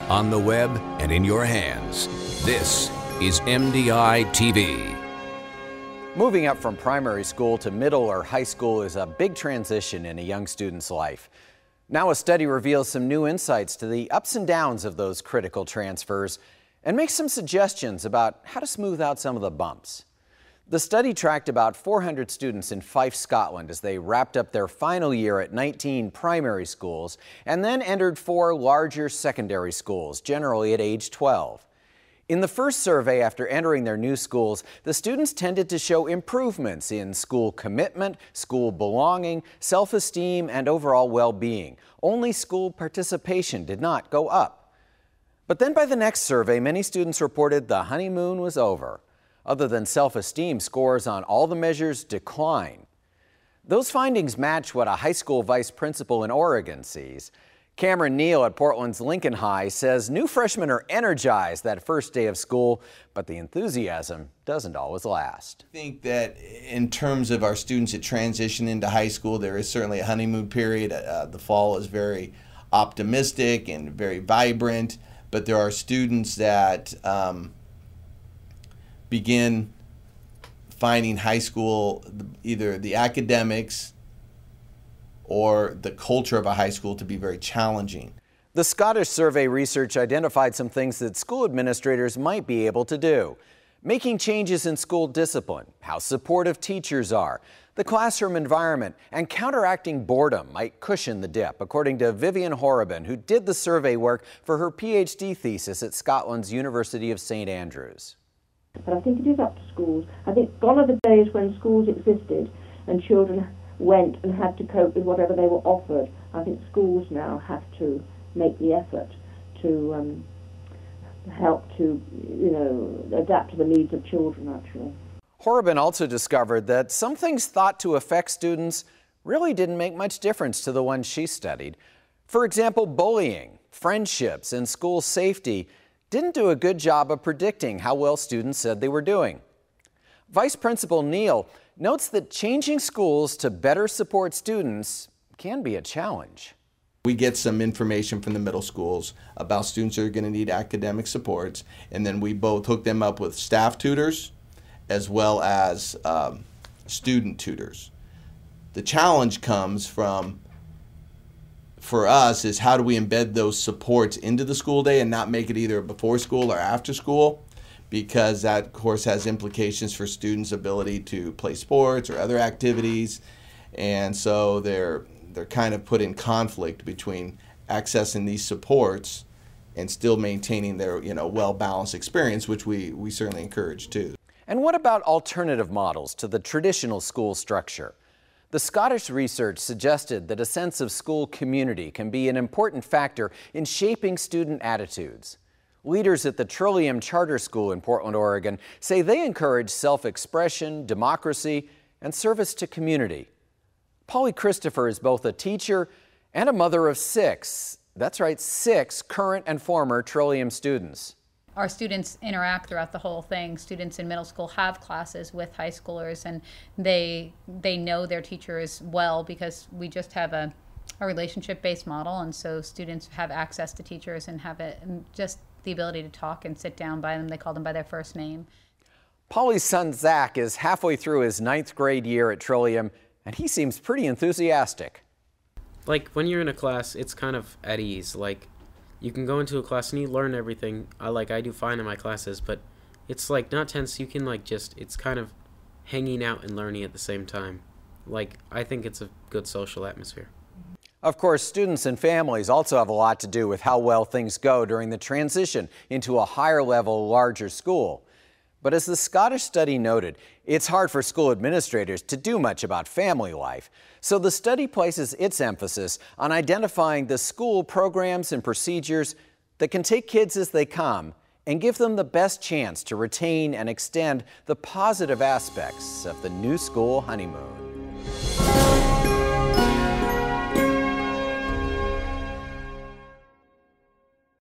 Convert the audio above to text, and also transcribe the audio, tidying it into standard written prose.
on the web, and in your hands. This is MDI TV. Moving up from primary school to middle or high school is a big transition in a young student's life. Now a study reveals some new insights to the ups and downs of those critical transfers and makes some suggestions about how to smooth out some of the bumps. The study tracked about 400 students in Fife, Scotland as they wrapped up their final year at 19 primary schools and then entered 4 larger secondary schools, generally at age 12. In the first survey after entering their new schools, the students tended to show improvements in school commitment, school belonging, self-esteem, and overall well-being. Only school participation did not go up. But then by the next survey, many students reported the honeymoon was over. Other than self-esteem, scores on all the measures decline. Those findings match what a high school vice principal in Oregon sees. Cameron Neal at Portland's Lincoln High says new freshmen are energized that first day of school, but the enthusiasm doesn't always last. I think that in terms of our students that transition into high school, there is certainly a honeymoon period. The fall is very optimistic and very vibrant, but there are students that begin finding high school, either the academics or the culture of a high school, to be very challenging. The Scottish survey research identified some things that school administrators might be able to do. Making changes in school discipline, how supportive teachers are, the classroom environment, and counteracting boredom might cushion the dip, according to Vivian Horrobin, who did the survey work for her PhD thesis at Scotland's University of St Andrews. But I think it is up to schools. I think gone are the days when schools existed and children went and had to cope with whatever they were offered. I think schools now have to make the effort to help to, adapt to the needs of children, actually. Horrobin also discovered that some things thought to affect students really didn't make much difference to the ones she studied. For example, bullying, friendships, and school safety didn't do a good job of predicting how well students said they were doing. Vice Principal Neal notes that changing schools to better support students can be a challenge. We get some information from the middle schools about students that are going to need academic supports, and then we both hook them up with staff tutors as well as student tutors. The challenge comes from, for us, is how do we embed those supports into the school day and not make it either before school or after school, because that, of course, has implications for students' ability to play sports or other activities. And so they're kind of put in conflict between accessing these supports and still maintaining their well-balanced experience, which we certainly encourage too. And what about alternative models to the traditional school structure? The Scottish research suggested that a sense of school community can be an important factor in shaping student attitudes. Leaders at the Trillium Charter School in Portland, Oregon, say they encourage self-expression, democracy, and service to community. Polly Christopher is both a teacher and a mother of 6. That's right, 6 current and former Trillium students. Our students interact throughout the whole thing. Students in middle school have classes with high schoolers, and they know their teachers well because we just have a relationship-based model, and so students have access to teachers and have just the ability to talk and sit down by them. They call them by their first name. Polly's son Zach is halfway through his 9th grade year at Trillium, and he seems pretty enthusiastic. Like, when you're in a class, it's kind of at ease. Like, you can go into a class and you learn everything. I do fine in my classes, but it's like not tense. You can it's kind of hanging out and learning at the same time. I think it's a good social atmosphere. Of course, students and families also have a lot to do with how well things go during the transition into a higher level, larger school. But as the Scottish study noted, it's hard for school administrators to do much about family life. So the study places its emphasis on identifying the school programs and procedures that can take kids as they come and give them the best chance to retain and extend the positive aspects of the new school honeymoon.